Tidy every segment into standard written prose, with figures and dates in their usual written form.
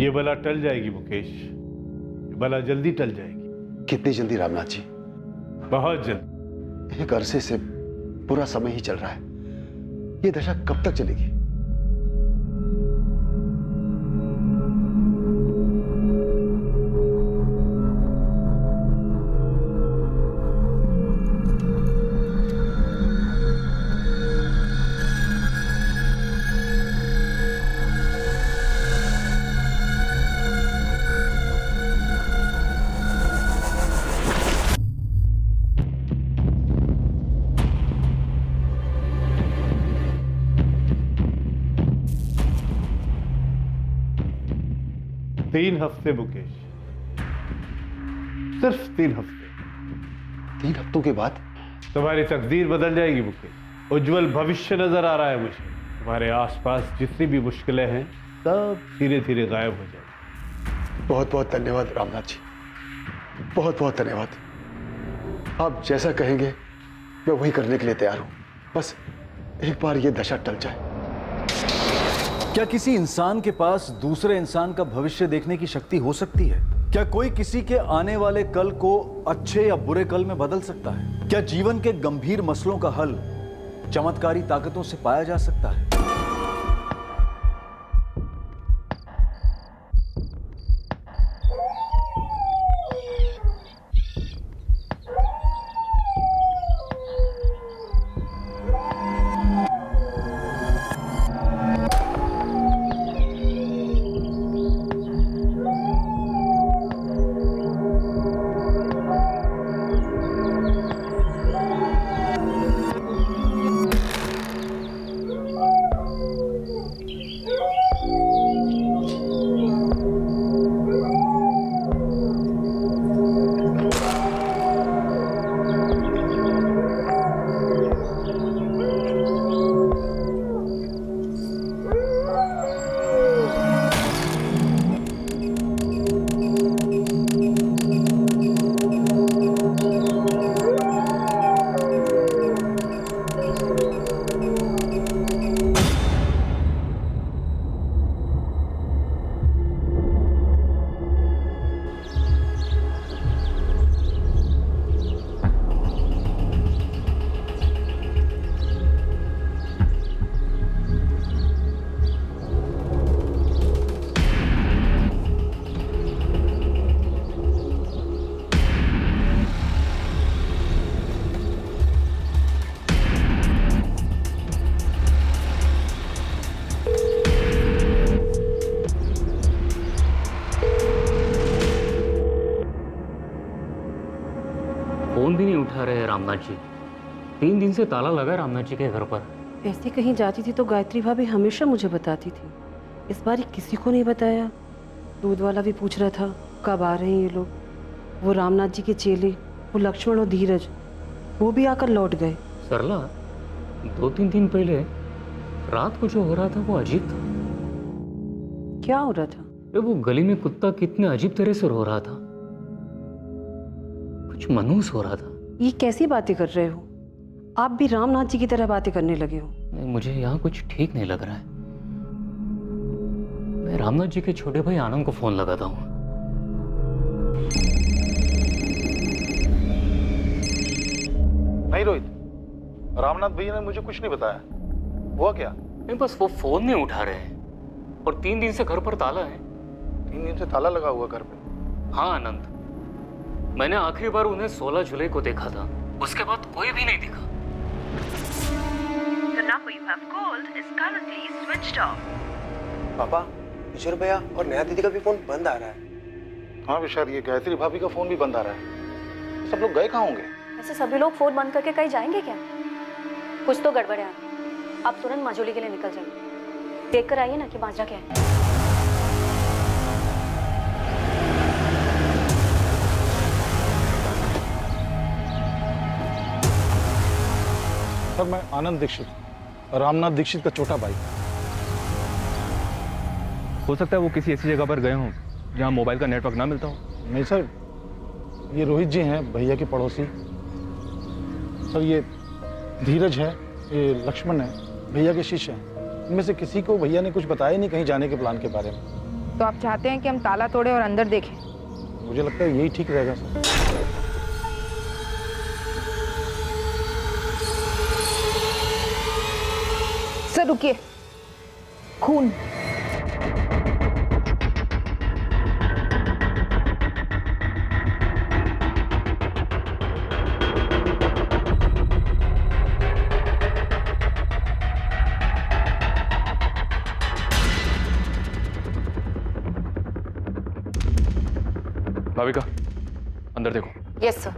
ये बला टल जाएगी मुकेश, ये बला जल्दी टल जाएगी। कितनी जल्दी रामनाथ जी? बहुत जल्दी। एक अरसे से पूरा समय ही चल रहा है, ये दशा कब तक चलेगी? तीन हफ्ते मुकेश, सिर्फ 3 हफ्ते। 3 हफ्तों के बाद तुम्हारी तकदीर बदल जाएगी मुकेश। उज्जवल भविष्य नजर आ रहा है मुझे। तुम्हारे आसपास जितनी भी मुश्किलें हैं सब धीरे धीरे गायब हो जाएगी। बहुत बहुत धन्यवाद रामनाथ जी, बहुत बहुत धन्यवाद। आप जैसा कहेंगे मैं वही करने के लिए तैयार हूं। बस एक बार ये दशा टल जाए। क्या किसी इंसान के पास दूसरे इंसान का भविष्य देखने की शक्ति हो सकती है? क्या कोई किसी के आने वाले कल को अच्छे या बुरे कल में बदल सकता है? क्या जीवन के गंभीर मसलों का हल चमत्कारी ताकतों से पाया जा सकता है? फोन भी नहीं उठा रहे रामनाथ जी। 3 दिन से ताला लगा है रामनाथ जी के घर पर। ऐसे कहीं जाती थी तो गायत्री भाभी हमेशा मुझे बताती थी। इस बार किसी को नहीं बताया। दूध वाला भी पूछ रहा था कब आ रहे हैं ये लोग। वो रामनाथ जी के चेले, वो लक्ष्मण और धीरज, वो भी आकर लौट गए। सरला, 2-3 दिन पहले रात को जो हो रहा था वो अजीब था। क्या हो रहा था? वो गली में कुत्ता कितने अजीब तरह से रो रहा था, कुछ मनहूस हो रहा था। ये कैसी बातें कर रहे हो? आप भी रामनाथ जी की तरह बातें करने लगे हो। नहीं, मुझे यहाँ कुछ ठीक नहीं लग रहा है। मैं रामनाथ जी के छोटे भाई आनंद को फोन लगाता हूँ। नहीं रोहित, रामनाथ भैया ने मुझे कुछ नहीं बताया। हुआ क्या? नहीं, बस वो फोन नहीं उठा रहे हैं और 3 दिन से घर पर ताला है। 3 दिन से ताला लगा हुआ घर पे? हाँ आनंद, मैंने आखिरी बार उन्हें 16 जुलाई को देखा था, उसके बाद कोई भी नहीं दिखा। The number you have called is currently switched off. पापा, किशोर भैया और नेहा दीदी का भी फोन बंद आ रहा है। हाँ विशाल, ये गायत्री भाभी का फोन भी बंद आ रहा है। सब लोग गए कहाँ होंगे? ऐसे सभी लोग फोन बंद करके कहीं जाएंगे क्या? कुछ तो गड़बड़ है। आप तुरंत माजोली के लिए निकल जाइए। देख कर आइए ना कि माजरा क्या है। सर, मैं आनंद दीक्षित, रामनाथ दीक्षित का छोटा भाई। हो सकता है वो किसी ऐसी जगह पर गए हों जहां मोबाइल का नेटवर्क ना मिलता हो। नहीं सर, ये रोहित जी हैं, भैया के पड़ोसी। सर, ये धीरज है, ये लक्ष्मण है, भैया के शिष्य हैं। इनमें से किसी को भैया ने कुछ बताया नहीं कहीं जाने के प्लान के बारे में। तो आप चाहते हैं कि हम ताला तोड़े और अंदर देखें? मुझे लगता है यही ठीक रहेगा सर। सर रुकिए, खून। भाविका, अंदर देखो। Yes sir.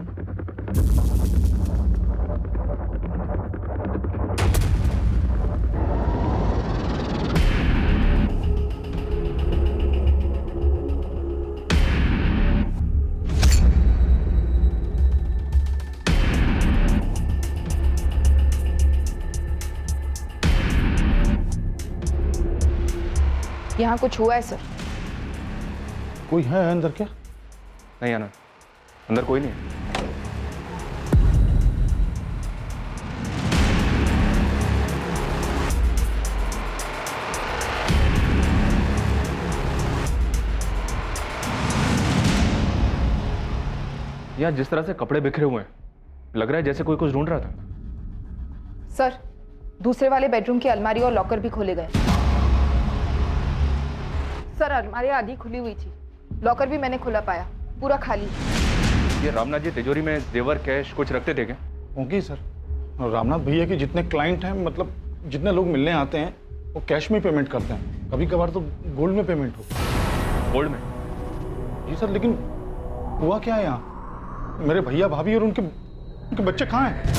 यहाँ कुछ हुआ है सर? कोई है अंदर क्या? नहीं आना, अंदर कोई नहीं है। यहाँ जिस तरह से कपड़े बिखरे हुए हैं, लग रहा है जैसे कोई कुछ ढूंढ रहा था। सर, दूसरे वाले बेडरूम की अलमारी और लॉकर भी खोले गए। सर, अलमारी आधी खुली हुई थी, लॉकर भी मैंने खुला पाया, पूरा खाली। ये रामनाथ जी तिजोरी में जेवर कैश कुछ रखते थे क्या? ओके सर, रामनाथ भैया के जितने क्लाइंट हैं, मतलब जितने लोग मिलने आते हैं, वो कैश में पेमेंट करते हैं। कभी कभार तो गोल्ड में पेमेंट हो। गोल्ड में? जी सर, लेकिन हुआ क्या है यहाँ? मेरे भैया भाभी और उनके बच्चे कहाँ हैं?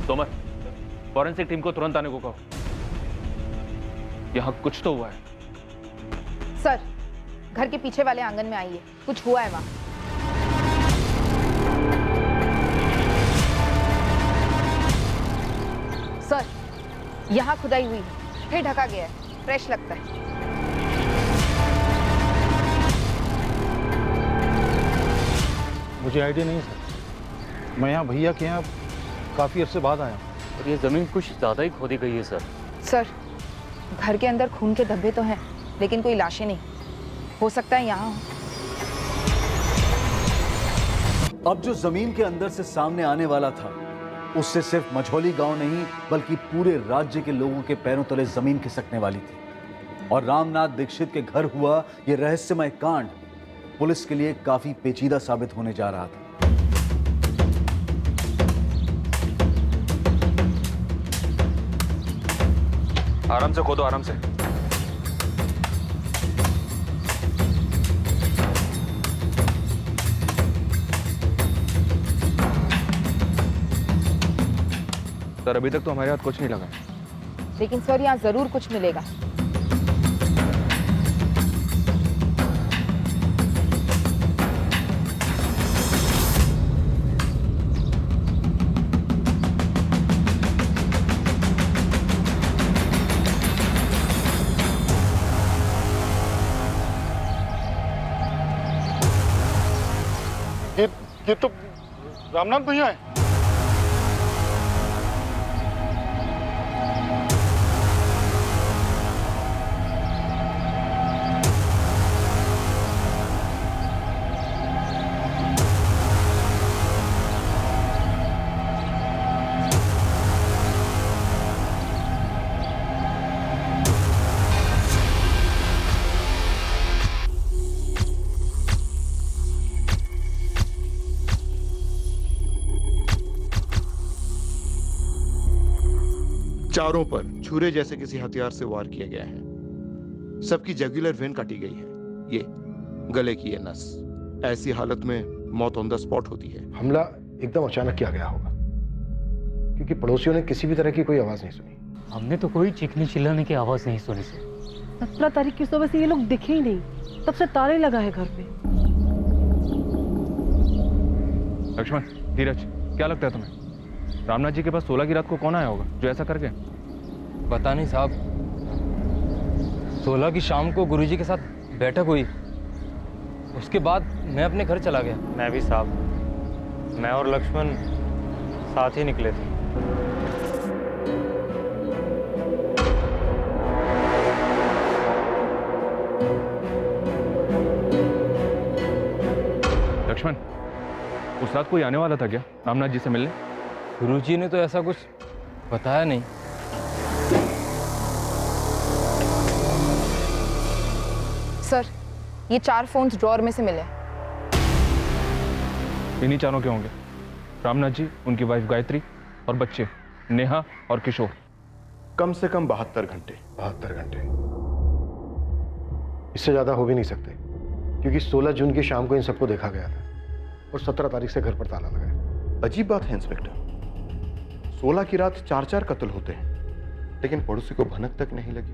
तोमर, फॉरेंसिक टीम को तुरंत आने को कहो। यहाँ कुछ तो हुआ है। सर, घर के पीछे वाले आंगन में आइए, कुछ हुआ है वहां। सर, यहाँ खुदाई हुई है, फिर ढका गया है, फ्रेश लगता है। मुझे आइडिया नहीं सर, मैं यहाँ भैया के यहाँ काफी अरसे बाद आया। और ये जमीन कुछ ज्यादा ही खोदी गई है सर। सर, घर के अंदर खून के धब्बे तो हैं, लेकिन कोई लाशें नहीं। हो सकता है यहाँ हो। अब जो जमीन के अंदर से सामने आने वाला था, उससे सिर्फ मझौली गांव नहीं बल्कि पूरे राज्य के लोगों के पैरों तले जमीन खिसकने वाली थी। और रामनाथ दीक्षित के घर हुआ यह रहस्यमय कांड पुलिस के लिए काफी पेचीदा साबित होने जा रहा था। आराम से खोदो, आराम से। सर, अभी तक तो हमारे हाथ कुछ नहीं लगा, लेकिन सर यहाँ जरूर कुछ मिलेगा। ये तो रामनाथ भैया है। चारों पर छुरे जैसे किसी हथियार से वार किया गया है। सबकी जगुलर वेन काटी गई है। ये गले की ये नस। ऐसी हालत में मौत ऑन द स्पॉट होती है। हमला एकदम अचानक किया गया होगा, क्योंकि पड़ोसियों ने किसी भी तरह की कोई आवाज नहीं सुनी। हमने तो कोई चीखने चिल्लाने की आवाज नहीं सुनी सर। 17 तारीख की सुबह से ये लोग दिखे ही नहीं, तब से ताले लगा है घर पे। लक्ष्मण, धीरज, क्या लगता है तुम्हें? रामनाथ जी के पास 16 की रात को कौन आया होगा जो ऐसा कर गया? पता नहीं साहब, 16 की शाम को गुरुजी के साथ बैठक हुई, उसके बाद मैं अपने घर चला गया। मैं भी साहब, मैं और लक्ष्मण साथ ही निकले थे। लक्ष्मण, उस रात कोई आने वाला था क्या रामनाथ जी से मिलने? गुरुजी ने तो ऐसा कुछ बताया नहीं। सर, ये 4 फोन्स ड्रॉअर में से मिले। इन्हीं चारों के होंगे, रामनाथ जी, उनकी वाइफ गायत्री और बच्चे नेहा और किशोर। कम से कम 72 घंटे। 72 घंटे, इससे ज्यादा हो भी नहीं सकते, क्योंकि 16 जून की शाम को इन सबको देखा गया था और 17 तारीख से घर पर ताला लगा है। अजीब बात है इंस्पेक्टर, 16 की रात 4-4 कत्ल होते हैं, लेकिन पड़ोसी को भनक तक नहीं लगी।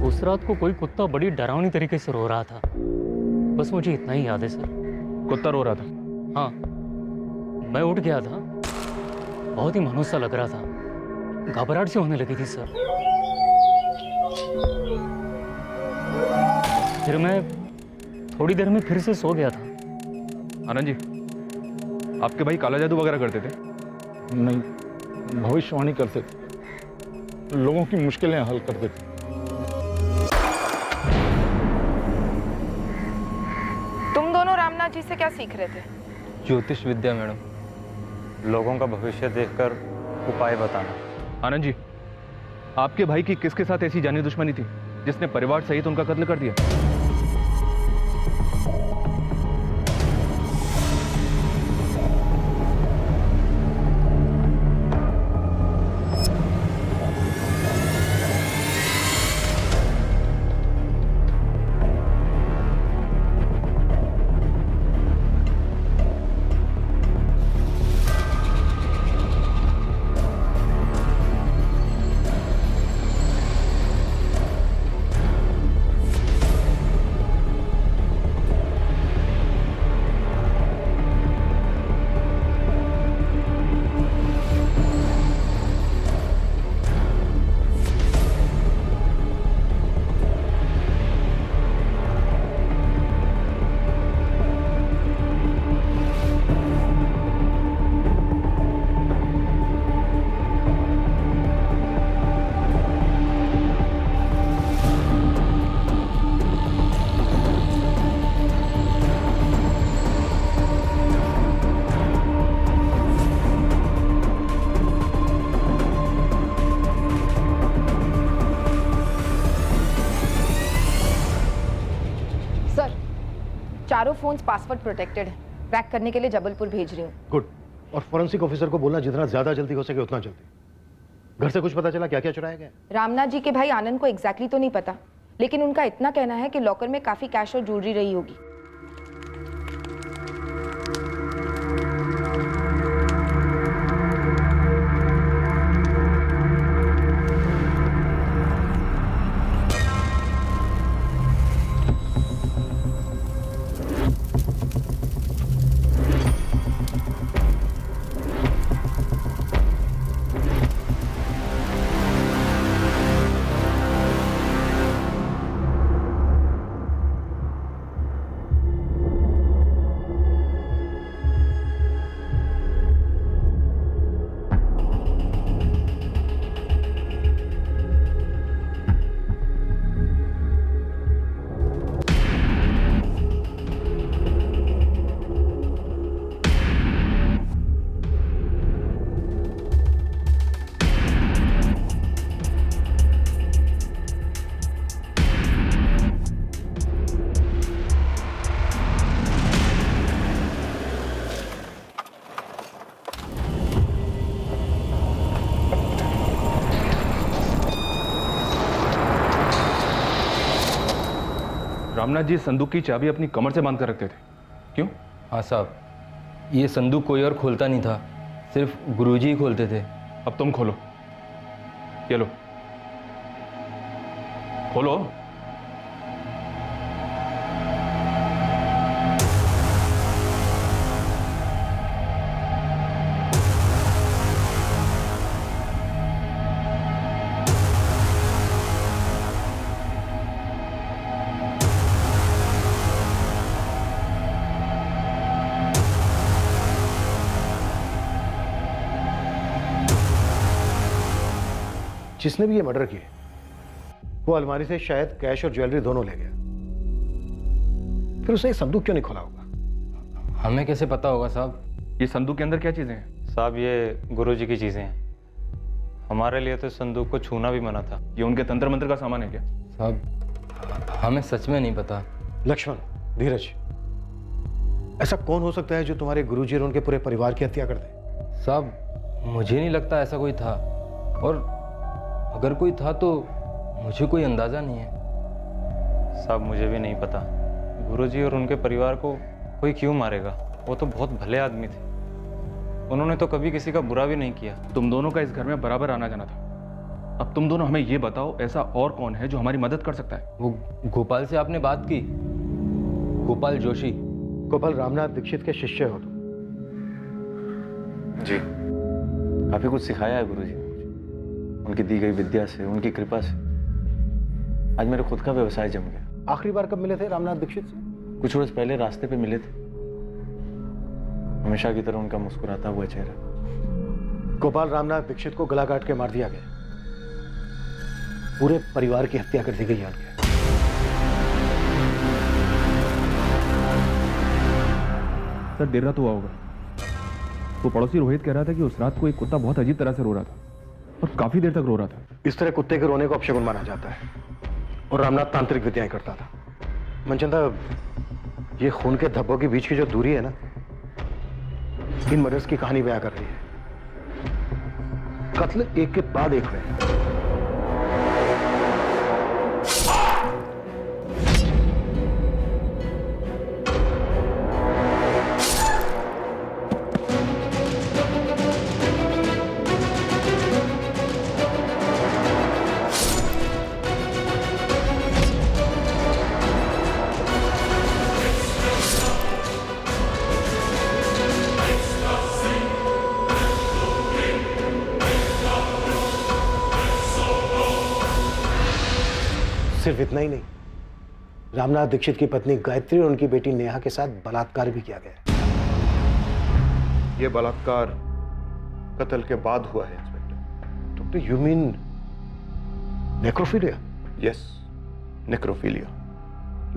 उस रात को कोई कुत्ता बड़ी डरावनी तरीके से रो रहा था, बस मुझे इतना ही याद है सर। कुत्ता रो रहा था? हाँ, मैं उठ गया था, बहुत ही मनोज सा लग रहा था, घबराहट से होने लगी थी सर। फिर मैं थोड़ी देर में फिर से सो गया था। आनंद जी, आपके भाई काला जादू वगैरह करते थे? नहीं, भविष्यवाणी करते थे, लोगों की मुश्किलें हल करते थे। तुम दोनों रामनाथ जी से क्या सीख रहे थे? ज्योतिष विद्या मैडम। लोगों का भविष्य देखकर उपाय बताना। आनंद जी, आपके भाई की किसके साथ ऐसी जानी दुश्मनी थी जिसने परिवार सहित उनका कत्ल कर दिया? चारों फोन्स पासवर्ड प्रोटेक्टेड है। ट्रैक करने के लिए जबलपुर भेज रही हूँ। गुड। और फॉरेंसिक ऑफिसर को बोलना जितना ज्यादा जल्दी हो सके उतना जल्दी। घर से कुछ पता चला क्या क्या चुराया गया? रामनाथ जी के भाई आनंद को एग्जैक्टली तो नहीं पता, लेकिन उनका इतना कहना है कि लॉकर में काफी कैश और ज्वेलरी रही होगी। रामनाथ जी संदूक की चाबी अपनी कमर से बांध कर रखते थे, क्यों? हाँ साहब, ये संदूक कोई और खोलता नहीं था, सिर्फ गुरुजी ही खोलते थे। अब तुम खोलो, ये लो, खोलो। जिसने भी ये मर्डर किए वो अलमारी से शायद कैश और ज्वेलरी दोनों ले गया। फिर उसने एक संदूक क्यों नहीं खोला होगा? हमें कैसे पता होगा साहब? ये संदूक के अंदर क्या चीज़ें हैं? साहब ये गुरुजी की चीज़ें हैं। हमारे लिए तो संदूक को छूना भी मना था। ये उनके तंत्र मंत्र का सामान है क्या? साहब हमें सच में नहीं पता। लक्ष्मण, धीरज, ऐसा कौन हो सकता है जो तुम्हारे गुरुजी और उनके पूरे परिवार की हत्या कर दे? साहब मुझे नहीं लगता ऐसा कोई था, और अगर कोई था तो मुझे कोई अंदाज़ा नहीं है। साहब मुझे भी नहीं पता। गुरुजी और उनके परिवार को कोई क्यों मारेगा? वो तो बहुत भले आदमी थे। उन्होंने तो कभी किसी का बुरा भी नहीं किया। तुम दोनों का इस घर में बराबर आना जाना था। अब तुम दोनों हमें ये बताओ, ऐसा और कौन है जो हमारी मदद कर सकता है? वो गोपाल से आपने बात की? गोपाल जोशी। गोपाल रामनाथ दीक्षित के शिष्य हो तुम? जी, काफी कुछ सिखाया है गुरुजी ने मुझे। उनकी दी गई विद्या से, उनकी कृपा से आज मेरा खुद का व्यवसाय जम गया। आखिरी बार कब मिले थे रामनाथ दीक्षित से? कुछ रोज पहले रास्ते पे मिले थे। हमेशा की तरह उनका मुस्कुराता हुआ चेहरा। गोपाल रामनाथ दीक्षित को गला काट के मार दिया गया, पूरे परिवार की हत्या कर दी गई है। सर देर रात हुआ होगा। वो पड़ोसी रोहित कह रहा था कि उस रात को एक कुत्ता बहुत अजीब तरह से रो रहा था और काफी देर तक रो रहा था। इस तरह कुत्ते के रोने को अपशगुन माना जाता है, और रामनाथ तांत्रिक विद्याएं करता था। मनचंदा, ये खून के धब्बों के बीच की जो दूरी है ना, इन मर्डर्स की कहानी बयां कर रही है। कत्ल एक के बाद एक हुए। सिर्फ इतना ही नहीं, रामनाथ दीक्षित की पत्नी गायत्री और उनकी बेटी नेहा के साथ बलात्कार भी किया गया। यह बलात्कार कत्ल के बाद हुआ है inspector. Doctor, you mean necrophilia? Yes, necrophilia,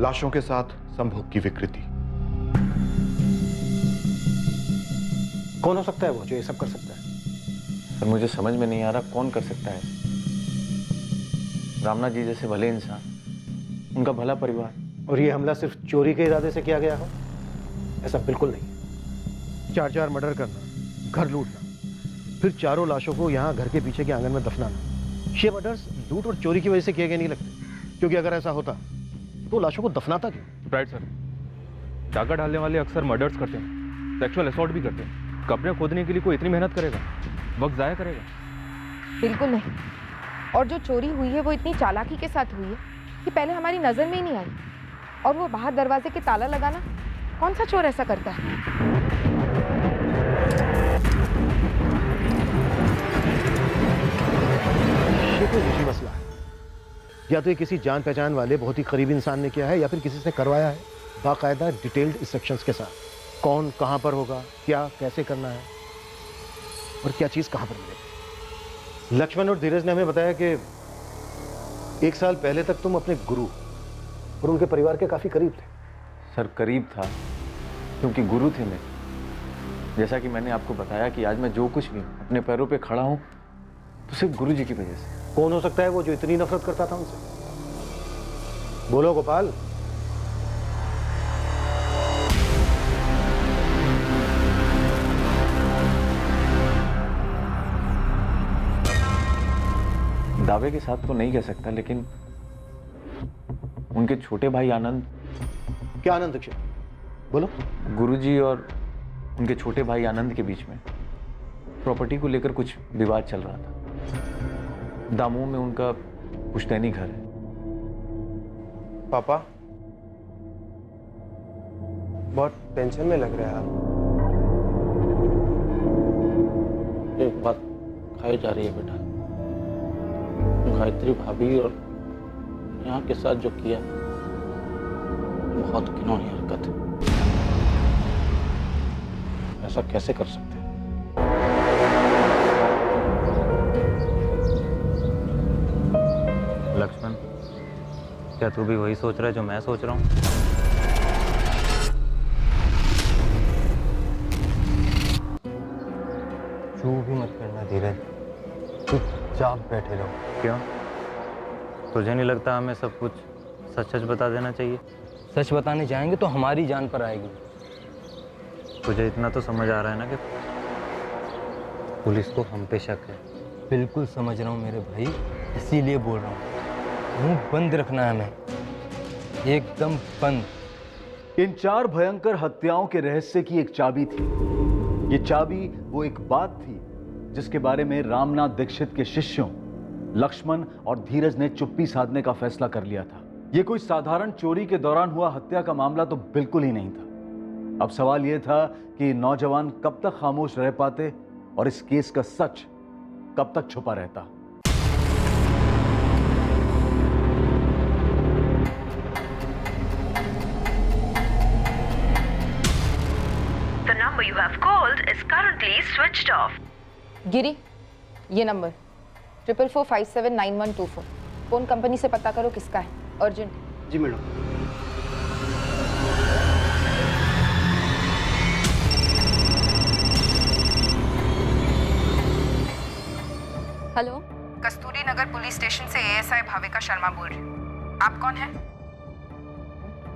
लाशों के साथ संभोग की विकृति। कौन हो सकता है वो जो ये सब कर सकता है? सर मुझे समझ में नहीं आ रहा कौन कर सकता है। रामनाथ जी जैसे भले इंसान, उनका भला परिवार, और ये हमला सिर्फ चोरी के इरादे से किया गया हो, ऐसा बिल्कुल नहीं। 4-4 मर्डर करना, घर लूटना, फिर चारों लाशों को यहाँ घर के पीछे के आंगन में दफनाना, ये मर्डर्स लूट और चोरी की वजह से किए गए नहीं लगते। क्योंकि अगर ऐसा होता तो लाशों को दफनाता क्यों? Right sir. डाका डालने वाले अक्सर मर्डर्स करते हैं, सेक्सुअल असॉल्ट भी करते हैं। कब्रें खोदने के लिए कोई इतनी मेहनत करेगा? वक्त जाया करेगा? बिल्कुल नहीं। और जो चोरी हुई है वो इतनी चालाकी के साथ हुई है कि पहले हमारी नजर में ही नहीं आई। और वो बाहर दरवाजे के ताला लगाना, कौन सा चोर ऐसा करता है? ये कोई निजी मसला है। या तो ये किसी जान पहचान वाले बहुत ही करीबी इंसान ने किया है, या फिर किसी से करवाया है बाकायदा डिटेल्ड इंस्ट्रक्शंस के साथ। कौन कहां पर होगा, क्या कैसे करना है, और क्या चीज कहां पर मिलेगी। लक्ष्मण और धीरज ने हमें बताया कि 1 साल पहले तक तुम अपने गुरु और उनके परिवार के काफी करीब थे। सर करीब था क्योंकि गुरु थे मेरे। जैसा कि मैंने आपको बताया कि आज मैं जो कुछ भी अपने पैरों पे खड़ा हूं तो सिर्फ गुरु जी की वजह से। कौन हो सकता है वो जो इतनी नफरत करता था उनसे? बोलो गोपाल। दावे के साथ तो नहीं कह सकता, लेकिन उनके छोटे भाई आनंद। क्या आनंद दीक्षित? बोलो। गुरुजी और उनके छोटे भाई आनंद के बीच में प्रॉपर्टी को लेकर कुछ विवाद चल रहा था। दामोह में उनका पुश्तैनी घर है। पापा, बहुत टेंशन में लग रहे हैं आप। एक बात खाई जा रही है बेटा, गायत्री भाभी और यहाँ के साथ जो किया बहुत घिनौनी हरकत है। ऐसा कैसे कर सकते हैं? लक्ष्मण, क्या तू भी वही सोच रहा है जो मैं सोच रहा हूँ? जो भी मत करना धीरज, चुपचाप बैठे रहो। क्यों? तुझे नहीं लगता हमें सब कुछ सच सच बता देना चाहिए? सच बताने जाएंगे तो हमारी जान पर आएगी। तुझे इतना तो समझ आ रहा है ना कि पुलिस को हम पे शक है। बिल्कुल समझ रहा हूँ मेरे भाई, इसीलिए बोल रहा हूँ, मुंह बंद रखना है हमें, एकदम बंद। इन 4 भयंकर हत्याओं के रहस्य की एक चाबी थी। ये चाबी वो एक बात थी जिसके बारे में रामनाथ दीक्षित के शिष्यों लक्ष्मण और धीरज ने चुप्पी साधने का फैसला कर लिया था। ये कोई साधारण चोरी के दौरान हुआ हत्या का मामला तो बिल्कुल ही नहीं था। अब सवाल यह था कि नौजवान कब तक खामोश रह पाते और इस केस का सच कब तक छुपा रहता। The number you have called is currently switched off. गिरी, ये नंबर 4445791124 फोन कंपनी से पता करो किसका है, अर्जेंट। जी मैडम। हेलो, कस्तूरी नगर पुलिस स्टेशन से एएसआई भाविका शर्मा बोल रही हूँ। आप कौन हैं?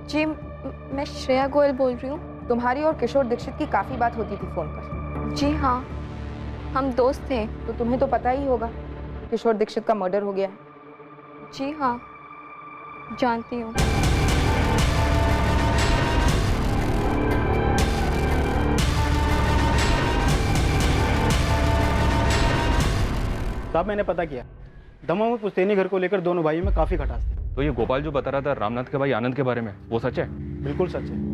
जी मैं श्रेया गोयल बोल रही हूँ। तुम्हारी और किशोर दीक्षित की काफी बात होती थी फोन पर। जी हाँ, हम दोस्त थे। तो तुम्हें तो पता ही होगा किशोर दीक्षित का मर्डर हो गया है। जी हाँ, जानती हूँ। साहब मैंने पता किया, दमोह में पुश्तैनी घर को लेकर दोनों भाइयों में काफी खटास थी। तो ये गोपाल जो बता रहा था रामनाथ के भाई आनंद के बारे में, वो सच है? बिल्कुल सच है।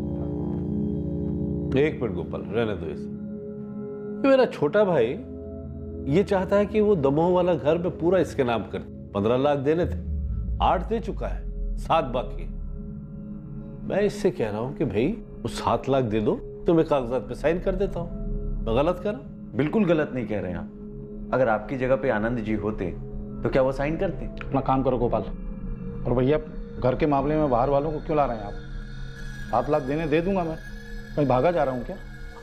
एक मिनट गोपाल, रहने दो इसे। ये मेरा छोटा भाई ये चाहता है कि वो दमोह वाला घर में पूरा इसके नाम कर। 15 लाख देने थे, 8 दे चुका है, 7 बाकी। मैं इससे कह रहा हूं कि भाई वो 7 लाख दे दो तो मैं कागजात पे साइन कर देता हूं। मैं गलत कर रहा हूं? बिल्कुल गलत नहीं कह रहे हैं आप। अगर आपकी जगह पे आनंद जी होते तो क्या वो साइन करते? अपना काम करो गोपाल। और भैया, घर के मामले में बाहर वालों को क्यों ला रहे हैं आप? 7 लाख देने दे दूंगा मैं। कहीं भागा जा रहा हूँ क्या?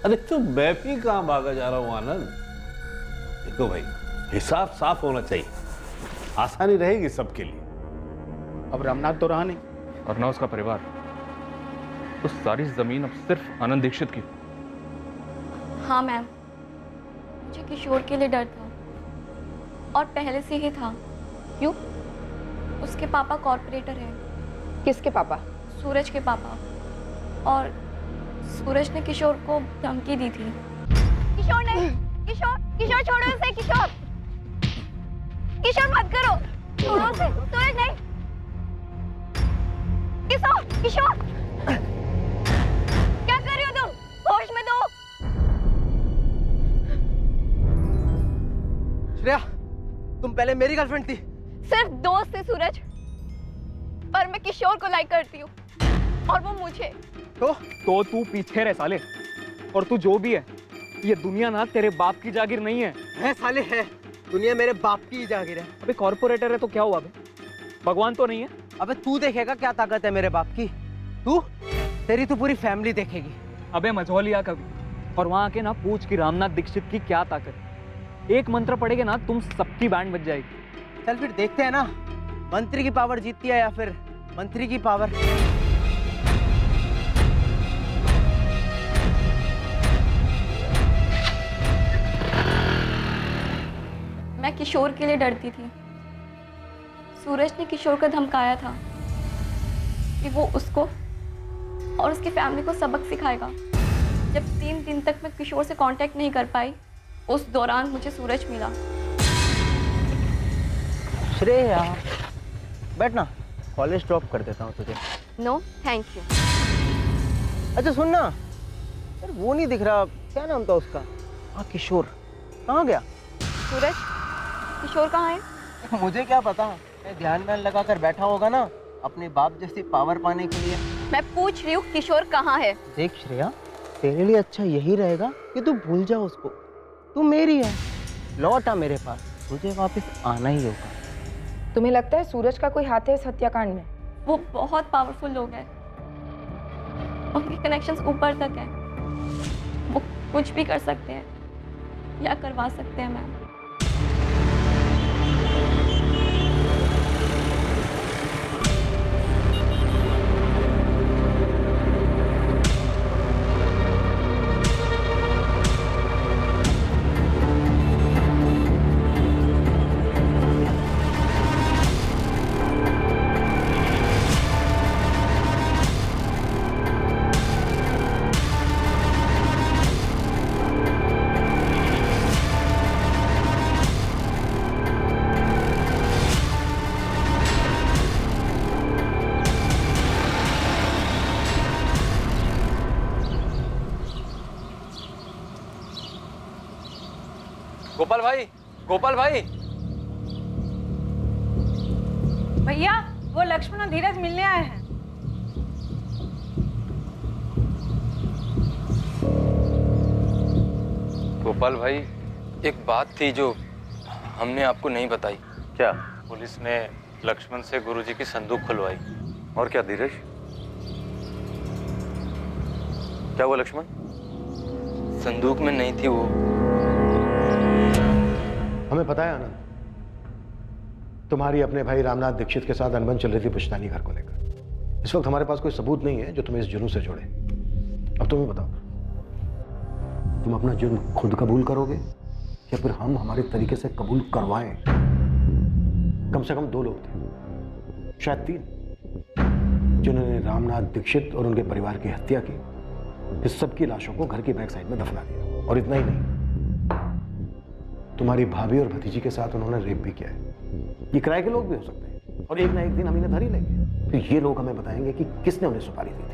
अरे तो मैं भी कहां भागा जा रहा हूं आनंद। देखो भाई, हिसाब साफ होना चाहिए, आसानी रहेगी सबके लिए। अब रामनाथ तो रहा नहीं और ना उसका परिवार, तो सारी जमीन अब सिर्फ आनंद दीक्षित की। हाँ मैम, मुझे किशोर के लिए डर था और पहले से ही था। क्यों? उसके पापा कॉर्पोरेटर हैं। किसके पापा? सूरज के पापा। और सूरज ने किशोर को धमकी दी थी। किशोर नहीं, किशोर, किशोर छोड़ो उसे, किशोर, किशोर मत करो, छोड़ो उसे, सूरज नहीं, किशोर, किशोर, क्या कर रही हो तुम? होश में दो। श्रेया, तुम पहले मेरी गर्लफ्रेंड थी। सिर्फ दोस्त थे सूरज, पर मैं किशोर को लाइक करती हूँ और वो मुझे। तो तू पीछे रह साले। और तू जो भी है, ये दुनिया ना तेरे बाप की जागीर नहीं है। है साले है, दुनिया मेरे बाप की ही जागीर है। अबे कॉर्पोरेटर है तो क्या हुआ बे? भगवान तो नहीं है? अबे तू देखेगा क्या ताकत है मेरे बाप की। तेरी तो पूरी फैमिली देखेगी। अबे मझौलिया कभी, और वहां आके ना पूछ कि रामनाथ दीक्षित की क्या ताकत है। एक मंत्र पढ़ेगे ना, तुम सबकी बैंड बज जाएगी। चल फिर देखते हैं ना, मंत्री की पावर जीतती है या फिर मंत्री की पावर। मैं किशोर के लिए डरती थी। सूरज ने किशोर को धमकाया था कि वो उसको और उसकी फैमिली को सबक सिखाएगा। जब 3 दिन तक मैं किशोर से कांटेक्ट नहीं कर पाई, उस दौरान मुझे सूरज मिला। श्रेया, बैठना, कॉलेज ड्रॉप कर देता हूँ तुझे। No thank you. अच्छा सुन ना यार, वो नहीं दिख रहा, क्या नाम था उसका? हाँ किशोर, कहाँ गया? सूरज, किशोर कहाँ है? मुझे क्या पता, ध्यान लगा कर बैठा होगा ना अपने बाप जैसी पावर पाने के लिए। मैं पूछ रही हूँ किशोर कहाँ है? देख श्रेया, तेरे लिए अच्छा यही रहेगा कि तू भूल जा उसको। तू मेरी है, लौट आ मेरे पास, तुझे वापस आना ही होगा। तुम्हें लगता है सूरज का कोई हाथ है इस हत्याकांड में? वो बहुत पावरफुल लोग हैं, उनके कनेक्शंस ऊपर तक हैं। वो कुछ भी कर सकते हैं या करवा सकते हैं मैम। गोपाल भाई, गोपाल भाई। भैया, वो लक्ष्मण और धीरज मिलने आए हैं। गोपाल भाई, एक बात थी जो हमने आपको नहीं बताई। क्या? पुलिस ने लक्ष्मण से गुरुजी की संदूक खुलवाई। और क्या धीरज? क्या हुआ लक्ष्मण? संदूक में नहीं थी वो। हमें पता है आनंद, तुम्हारी अपने भाई रामनाथ दीक्षित के साथ अनबन चल रही थी पुश्तैनी घर को लेकर। इस वक्त हमारे पास कोई सबूत नहीं है जो तुम्हें इस जुर्म से जोड़े। अब तुम्हें बताओ, तुम अपना जुर्म खुद कबूल करोगे या फिर हम हमारे तरीके से कबूल करवाएं? कम से कम 2 लोग थे, शायद 3, जिन्होंने रामनाथ दीक्षित और उनके परिवार की हत्या की। इस सब की लाशों को घर की बैक साइड में दफना दिया। और इतना ही नहीं, तुम्हारी भाभी और भतीजी के साथ उन्होंने रेप भी किया है। ये किराए के लोग भी हो सकते हैं और एक ना एक दिन हम इन्हें धर ही लेंगे। फिर ये लोग हमें बताएंगे कि किसने उन्हें सुपारी दी थी।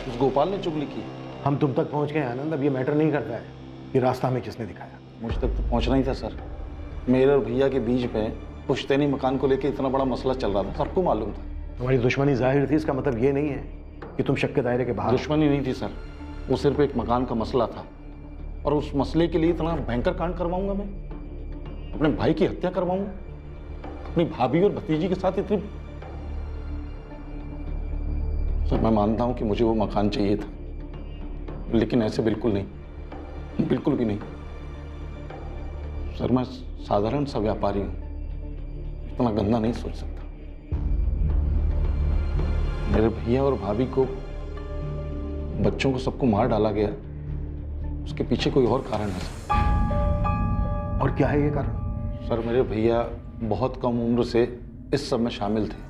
उस गोपाल ने चुगली की। हम तुम तक पहुंच गए आनंद। अब ये मैटर नहीं करता है कि रास्ता हमें किसने दिखाया। मुझ तक तो पहुंचना ही था सर। मेरे और भैया के बीच में पुश्तैनी मकान को लेकर इतना बड़ा मसला चल रहा था, सबको मालूम था। तुम्हारी दुश्मनी जाहिर थी, इसका मतलब ये नहीं है कि तुम शक के दायरे के बाहर। दुश्मनी नहीं थी सर, वो सिर्फ एक मकान का मसला था। और उस मसले के लिए इतना भयंकर कांड करवाऊंगा मैं? अपने भाई की हत्या करवाऊंगा? अपनी भाभी और भतीजी के साथ इतनी? सर मैं मानता हूं कि मुझे वो मकान चाहिए था, लेकिन ऐसे बिल्कुल नहीं, बिल्कुल भी नहीं। सर मैं साधारण सा व्यापारी हूं, इतना गंदा नहीं सोच सकता। मेरे भैया और भाभी को, बच्चों को, सबको मार डाला गया, उसके पीछे कोई और कारण है सर। और क्या है ये कारण? सर मेरे भैया बहुत कम उम्र से इस सब में शामिल थे।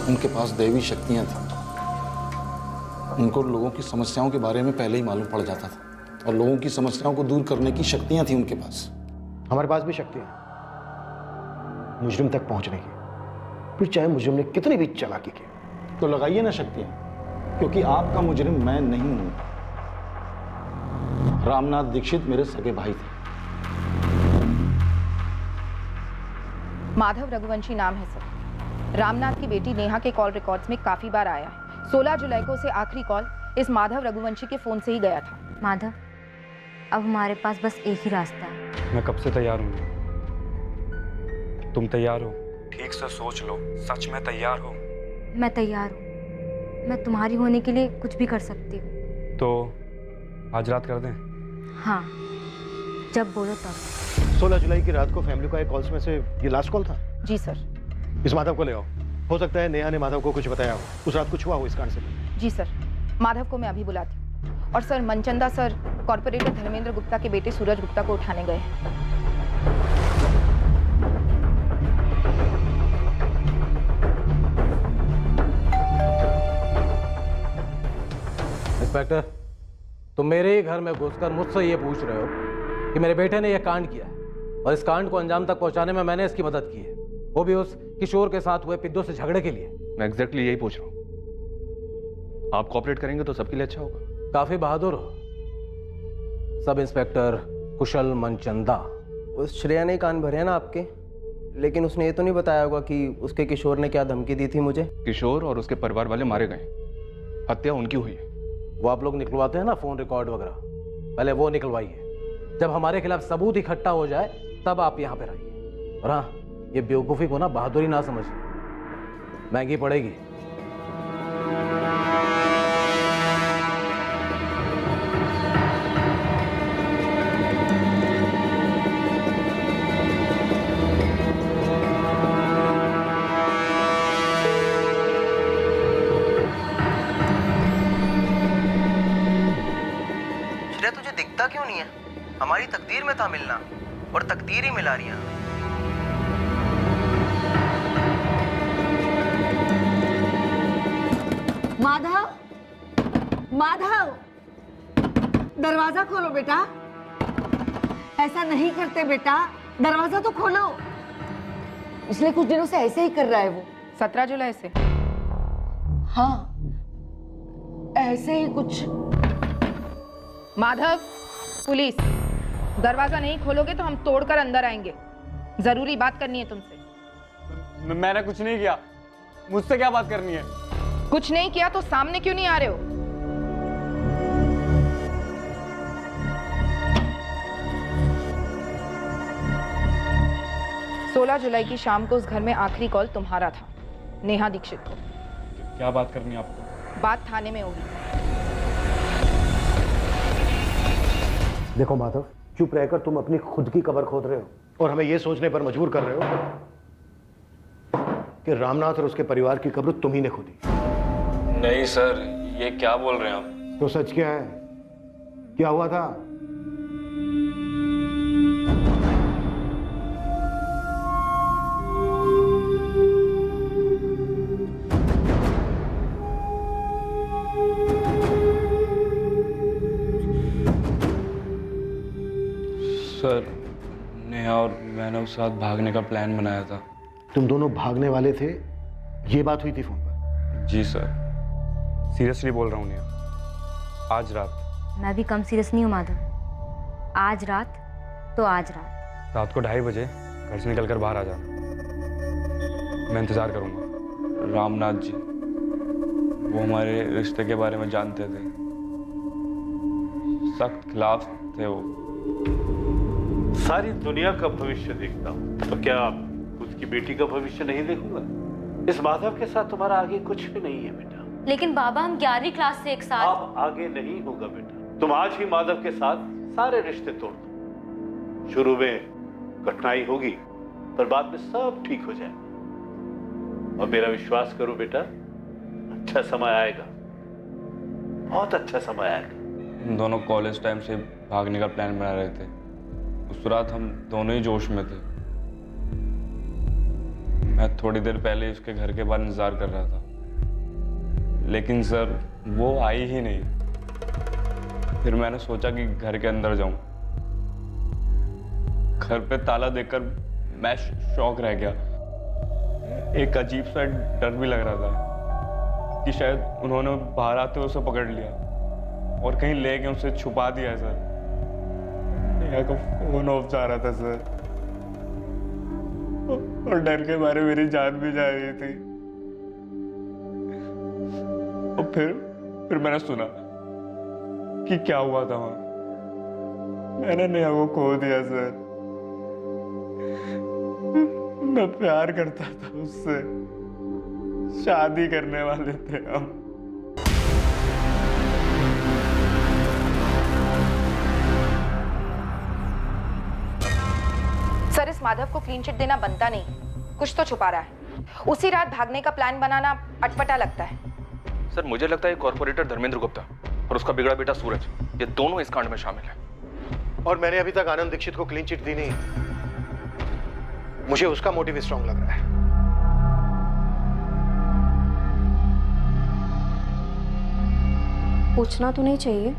उनके पास दैवी शक्तियां थी। उनको लोगों की समस्याओं के बारे में पहले ही मालूम पड़ जाता था और लोगों की समस्याओं को दूर करने की शक्तियां थी उनके पास। हमारे पास भी शक्तियां मुजरिम तक पहुंचने की, फिर चाहे मुजरिम ने कितनी भी चालाकी की। तो लगाइए ना शक्तियां, क्योंकि आपका मुजरिम मैं नहीं हूं। रामनाथ दीक्षित मेरे सगे भाई थे। माधव रघुवंशी नाम है सर। रामनाथ की बेटी नेहा के कॉल रिकॉर्ड्स में काफी बार आया है। 16 जुलाई को उसे आखिरी कॉल इस माधव रघुवंशी के फोन से ही गया था। माधव, अब हमारे पास बस एक ही रास्ता है। मैं कब से तैयार हूँ। तुम तैयार हो? ठीक से सोच लो, सच में तैयार हो? मैं तैयार हूँ। मैं तुम्हारी होने के लिए कुछ भी कर सकती हूँ। तो आज रात कर दें? हाँ, जब बोलो तब। 16 जुलाई की रात को फैमिली का एक कॉल्स में से ये लास्ट कॉल था? जी सर। इस माधव को ले आओ। हो सकता है नेहा ने माधव को कुछ बताया हो, उस रात कुछ हुआ हो इस कांड से। जी सर, माधव को मैं अभी बुलाती हूँ। और sir, Manchanda sir corporator Dharmendra Gupta के बेटे सूरज गुप्ता को उठाने गए हैं। इंस्पेक्टर, तुम मेरे ही घर में घुसकर मुझसे ये पूछ रहे हो कि मेरे बेटे ने यह कांड किया है और इस कांड को अंजाम तक पहुंचाने में मैंने इसकी मदद की है, वो भी उस किशोर के साथ हुए पिद्दू से झगड़े के लिए। मैं एग्जैक्टली यही पूछ रहा हूँ। आप कोऑपरेट करेंगे तो सबके लिए अच्छा होगा। काफी बहादुर हो सब इंस्पेक्टर कुशल मनचंदा। उस श्रेया ने कान भरे हैं ना आपके, लेकिन उसने ये तो नहीं बताया होगा कि उसके किशोर ने क्या धमकी दी थी मुझे। किशोर और उसके परिवार वाले मारे गए, हत्या उनकी हुई है। वो आप लोग निकलवाते हैं ना फोन रिकॉर्ड वगैरह, पहले वो निकलवाइए। जब हमारे खिलाफ सबूत इकट्ठा हो जाए तब आप यहाँ पे रहिए। और हाँ, ये बेवकूफ़ी को ना बहादुरी ना समझिए, महंगी पड़ेगी। तुझे दिखता क्यों नहीं है? हमारी तकदीर में था मिलना और तकदीर ही मिला रही है। माधव, माधव, दरवाजा खोलो बेटा। ऐसा नहीं करते बेटा, दरवाजा तो खोलो। पिछले कुछ दिनों से ऐसे ही कर रहा है वो। 17 जुलाई से? हाँ, ऐसे ही कुछ। माधव, पुलिस, दरवाजा नहीं खोलोगे तो हम तोड़कर अंदर आएंगे। जरूरी बात करनी है तुमसे। मैंने कुछ नहीं किया, मुझसे क्या बात करनी है? कुछ नहीं किया तो सामने क्यों नहीं आ रहे हो? सोलह जुलाई की शाम को उस घर में आखिरी कॉल तुम्हारा था, नेहा दीक्षित को। क्या बात करनी है आपको? बात थाने में होगी। देखो माधव, चुप रहकर तुम अपनी खुद की कब्र खोद रहे हो और हमें यह सोचने पर मजबूर कर रहे हो कि रामनाथ और उसके परिवार की कब्र तुम ही ने खोदी। नहीं सर, ये क्या बोल रहे हैं आप? तो सच क्या है? क्या हुआ था? सर, नेहा और मैंने उस साथ भागने का प्लान बनाया था। तुम दोनों भागने वाले थे, ये बात हुई थी फोन पर? जी सर, सीरियसली बोल रहा हूँ नेहा, आज रात। मैं भी कम सीरियस नहीं हूँ माधव। आज रात तो आज रात। रात को 2:30 बजे घर से निकलकर बाहर आ जाना, मैं इंतजार करूँगा। रामनाथ जी, वो हमारे रिश्ते के बारे में जानते थे, सख्त खिलाफ थे वो। सारी दुनिया का भविष्य देखता हूँ, तो क्या खुद की बेटी का भविष्य नहीं देखूंगा? इस माधव के साथ तुम्हारा आगे कुछ भी नहीं है बेटा। लेकिन बाबा, हम 11वीं क्लास से एक साथ। अब आगे नहीं होगा बेटा। तुम आज ही माधव के साथ सारे रिश्ते तोड़ दो। शुरू में कठिनाई होगी, पर बाद में सब ठीक हो जाएगा। और मेरा विश्वास करो बेटा, अच्छा समय आएगा, बहुत अच्छा समय आएगा। हम दोनों कॉलेज टाइम से भागने का प्लान बना रहे थे। उस रात हम दोनों ही जोश में थे। मैं थोड़ी देर पहले उसके घर के बाहर इंतजार कर रहा था, लेकिन सर वो आई ही नहीं। फिर मैंने सोचा कि घर के अंदर जाऊं। घर पे ताला देखकर मैं शॉक रह गया। एक अजीब सा डर भी लग रहा था कि शायद उन्होंने बाहर आते हुए उसे पकड़ लिया और कहीं ले गए, उसे छुपा दिया है सर। नेहा का फोन ऑफ जा रहा था सर, और डर के मारे मेरी जान भी जा रही थी। और फिर मैंने सुना कि क्या हुआ था वहां। मैंने नेहा को खो दिया सर। मैं प्यार करता था उससे, शादी करने वाले थे हम। सर, इस माधव को क्लीन चिट देना बनता नहीं, कुछ तो छुपा रहा है। उसी रात भागने का प्लान बनाना अटपटा लगता है। सर, मुझे लगता है कॉर्पोरेटर धर्मेंद्र गुप्ता और उसका बिगड़ा बेटा सूरज, ये दोनों इस कांड में शामिल हैं। और मैंने अभी तक आनंद दीक्षित को क्लीन चिट दी नहीं। मुझे उसका मोटिव स्ट्रांग लग रहा है। पूछना तो नहीं चाहिए,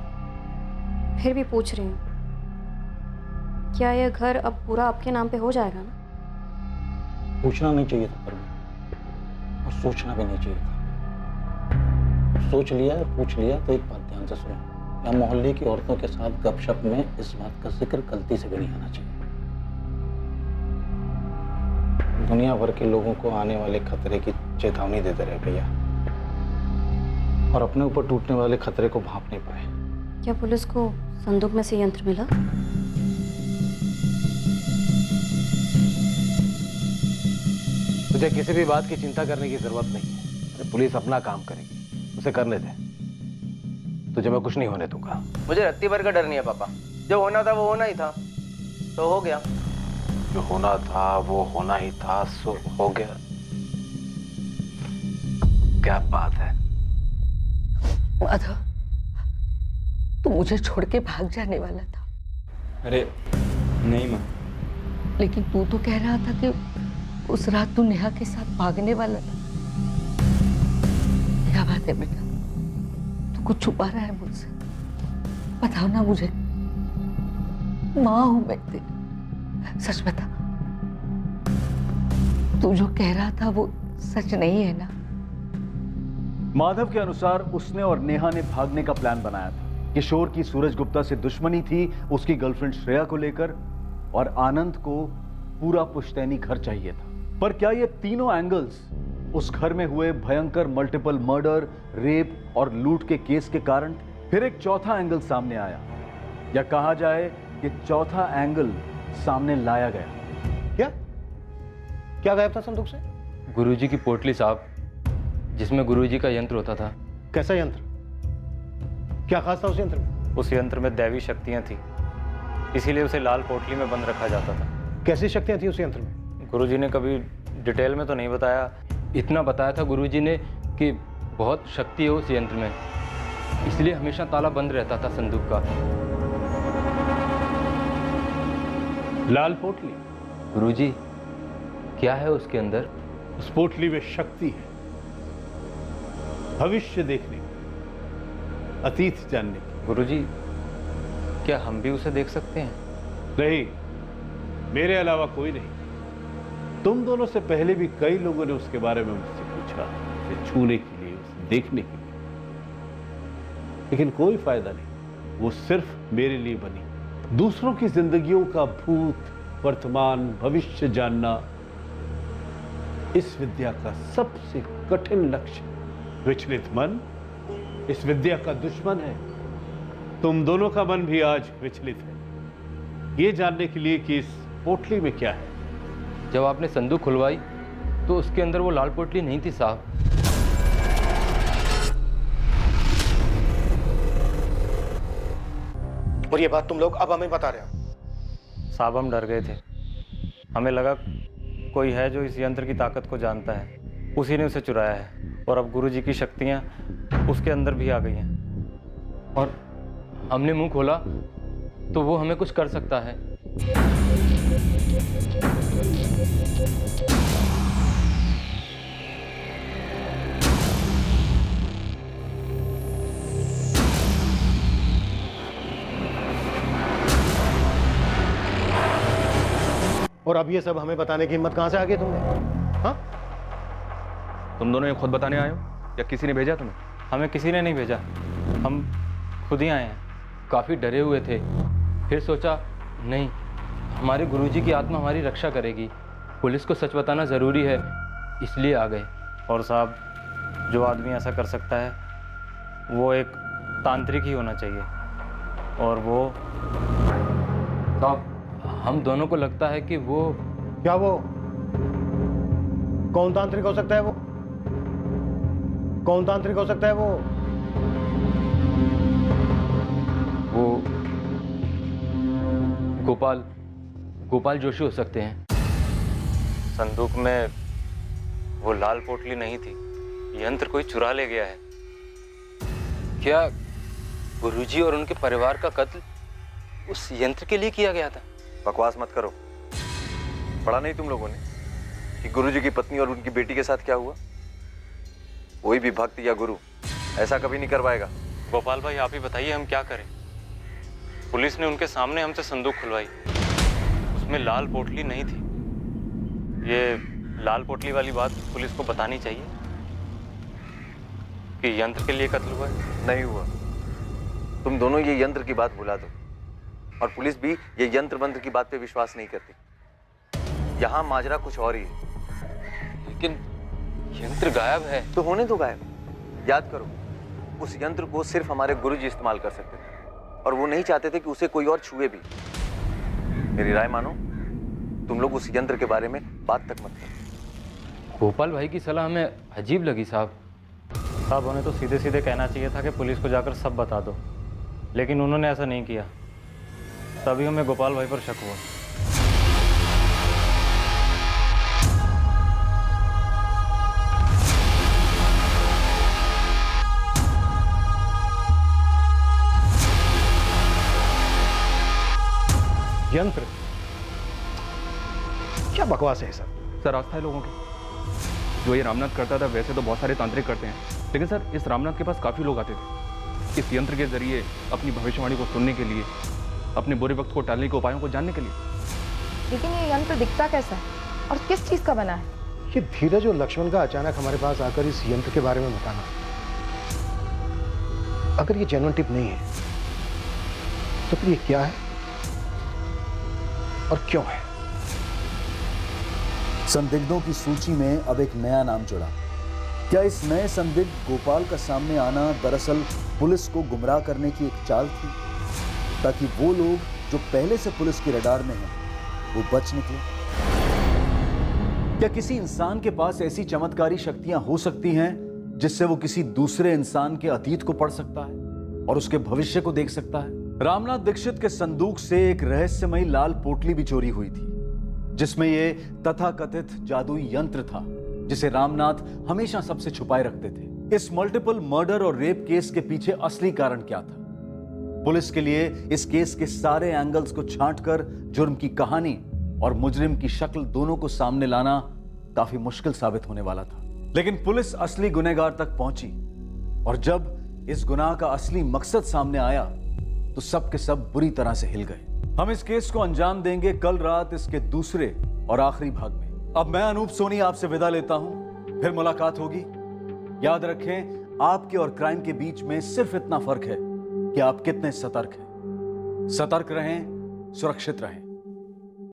फिर भी पूछ रही हूँ। क्या यह घर अब पूरा आपके नाम पे हो जाएगा ना? पूछना नहीं चाहिए था परवीन, और सोचना भी नहीं चाहिए था। सोच लिया और पूछ लिया तो एक बात ध्यान से सुनो, या मोहल्ले की औरतों के साथ गपशप में इस बात का जिक्र गलती से भी नहीं आना चाहिए। दुनिया भर के लोगों को आने वाले खतरे की चेतावनी देते रहे भैया, और अपने ऊपर टूटने वाले खतरे को भांप नहीं पाए। क्या पुलिस को संदूक में से यंत्र मिला? तुझे किसी भी बात की चिंता करने की जरूरत नहीं है। अरे पुलिस अपना काम करेगी, उसे करने दे। तुझे मैं कुछ नहीं होने दूंगा। मुझे रत्ती भर का डर नहीं है पापा। जो होना था वो होना ही था, तो हो गया। जो होना था वो होना ही था, सो हो गया। क्या बात है? माधव, तू मुझे छोड़ के भाग जाने वाला था, अरे नहीं माँ। लेकिन तू तो कह रहा था कि उस रात तू नेहा के साथ भागने वाला था। क्या बात है बेटा? तू कुछ छुपा रहा है मुझसे? बताओ ना मुझे। माँ हूं मैं तेरी, सच बता। तू जो कह रहा था वो सच नहीं है ना? माधव के अनुसार उसने और नेहा ने भागने का प्लान बनाया था। किशोर की सूरज गुप्ता से दुश्मनी थी उसकी गर्लफ्रेंड श्रेया को लेकर, और आनंद को पूरा पुश्तैनी घर चाहिए था। पर क्या ये तीनों एंगल्स उस घर में हुए भयंकर मल्टीपल मर्डर, रेप और लूट के केस के कारण? फिर एक चौथा एंगल सामने आया, या कहा जाए कि चौथा एंगल सामने लाया गया। क्या गायब था संदूक से? गुरुजी की पोटली साहब, जिसमें गुरुजी का यंत्र होता था। कैसा यंत्र? क्या खास था उस यंत्र में? उस यंत्र में दैवी शक्तियां थी, इसीलिए उसे लाल पोटली में बंद रखा जाता था। कैसी शक्तियां थी उस यंत्र में? गुरुजी ने कभी डिटेल में तो नहीं बताया। इतना बताया था गुरुजी ने कि बहुत शक्ति है उस यंत्र में, इसलिए हमेशा ताला बंद रहता था संदूक का। लाल पोटली? गुरुजी, क्या है उसके अंदर? उस पोटली में शक्ति है, भविष्य देखने की, अतीत जानने की। गुरुजी, क्या हम भी उसे देख सकते हैं? नहीं, मेरे अलावा कोई नहीं। तुम दोनों से पहले भी कई लोगों ने उसके बारे में मुझसे पूछा, उसे छूने के लिए, उसे देखने के लिए, लेकिन कोई फायदा नहीं। वो सिर्फ मेरे लिए बनी। दूसरों की जिंदगियों का भूत, वर्तमान, भविष्य जानना इस विद्या का सबसे कठिन लक्ष्य। विचलित मन इस विद्या का दुश्मन है। तुम दोनों का मन भी आज विचलित है, ये जानने के लिए कि इस पोटली में क्या है। जब आपने संदूक खुलवाई तो उसके अंदर वो लाल पोटली नहीं थी साहब। और ये बात तुम लोग अब हमें बता रहे हो? साहब, हम डर गए थे। हमें लगा कोई है जो इस यंत्र की ताकत को जानता है, उसी ने उसे चुराया है, और अब गुरुजी की शक्तियां उसके अंदर भी आ गई हैं। और हमने मुंह खोला तो वो हमें कुछ कर सकता है। और अब ये सब हमें बताने की हिम्मत कहां से आ गई तुमने? हाँ? तुम दोनों ये खुद बताने आए हो या किसी ने भेजा तुम्हें? हमें किसी ने नहीं भेजा, हम खुद ही आए हैं। काफ़ी डरे हुए थे, फिर सोचा नहीं, हमारे गुरुजी की आत्मा हमारी रक्षा करेगी, पुलिस को सच बताना ज़रूरी है, इसलिए आ गए। और साहब, जो आदमी ऐसा कर सकता है वो एक तांत्रिक ही होना चाहिए, और वो साहब, हम दोनों को लगता है कि वो... क्या वो? कौन तांत्रिक हो सकता है वो? कौन तांत्रिक हो सकता है वो? वो गोपाल जोशी हो सकते हैं। संदूक में वो लाल पोटली नहीं थी, यंत्र कोई चुरा ले गया है। क्या गुरुजी और उनके परिवार का कत्ल उस यंत्र के लिए किया गया था? बकवास मत करो। पढ़ा नहीं तुम लोगों ने कि गुरुजी की पत्नी और उनकी बेटी के साथ क्या हुआ? कोई भी भक्त या गुरु ऐसा कभी नहीं करवाएगा। गोपाल भाई, आप ही बताइए हम क्या करें? पुलिस ने उनके सामने हमसे संदूक खुलवाई, उसमें लाल पोटली नहीं थी। ये लाल पोटली वाली बात पुलिस को बतानी चाहिए कि यंत्र के लिए कत्ल हुआ है। नहीं हुआ। तुम दोनों ये यंत्र की बात भुला दो, और पुलिस भी ये यंत्र मंत्र की बात पे विश्वास नहीं करती। यहाँ माजरा कुछ और ही है। यंत्र गायब है। तो होने दो गायब। याद करो, उस यंत्र को सिर्फ हमारे गुरुजी इस्तेमाल कर सकते थे और वो नहीं चाहते थे कि उसे कोई और छुए भी। मेरी राय मानो, तुम लोग उस यंत्र के बारे में बात तक मत करो। गोपाल भाई की सलाह हमें अजीब लगी साहब। साहब उन्हें तो सीधे सीधे कहना चाहिए था कि पुलिस को जाकर सब बता दो, लेकिन उन्होंने ऐसा नहीं किया। तभी हमें गोपाल भाई पर शक हुआ। यंत्र? क्या बकवास है सर? सर आस्था है लोगों की। जो ये रामनाथ करता था वैसे तो बहुत सारे तांत्रिक करते हैं, लेकिन सर इस रामनाथ के पास काफी लोग आते थे इस यंत्र के जरिए अपनी भविष्यवाणी को सुनने के लिए, अपने बुरे वक्त को टालने के उपायों को जानने के लिए। लेकिन ये यंत्र दिखता कैसा है और किस चीज का बना है? ये धीरज और लक्ष्मण का अचानक हमारे पास आकर इस यंत्र के बारे में बताना, अगर ये जेन्युइन टिप नहीं है तो फिर ये क्या है और क्यों है? संदिग्धों की सूची में अब एक नया नाम जुड़ा। क्या इस नए संदिग्ध गोपाल का सामने आना दरअसल पुलिस को गुमराह करने की एक चाल थी, ताकि वो लोग जो पहले से पुलिस के रडार में हैं वो बच निकले? क्या किसी इंसान के पास ऐसी चमत्कारी शक्तियां हो सकती हैं जिससे वो किसी दूसरे इंसान के अतीत को पढ़ सकता है और उसके भविष्य को देख सकता है? रामनाथ दीक्षित के संदूक से एक रहस्यमयी लाल पोटली भी चोरी हुई थी, जिसमें ये तथाकथित जादुई यंत्र था जिसे रामनाथ हमेशा सबसे छुपाए रखते थे। इस मल्टीपल मर्डर और रेप केस के पीछे असली कारण क्या था? पुलिस के लिए इस केस के सारे एंगल्स को छांटकर जुर्म की कहानी और मुजरिम की शक्ल दोनों को सामने लाना काफी मुश्किल साबित होने वाला था। लेकिन पुलिस असली गुनहगार तक पहुंची और जब इस गुनाह का असली मकसद सामने आया तो सब के सब बुरी तरह से हिल गए। हम इस केस को अंजाम देंगे कल रात इसके दूसरे और आखिरी भाग में। अब मैं अनूप सोनी आपसे विदा लेता हूं, फिर मुलाकात होगी। याद रखें, आपके और क्राइम के बीच में सिर्फ इतना फर्क है कि आप कितने सतर्क हैं। सतर्क रहें, सुरक्षित रहें।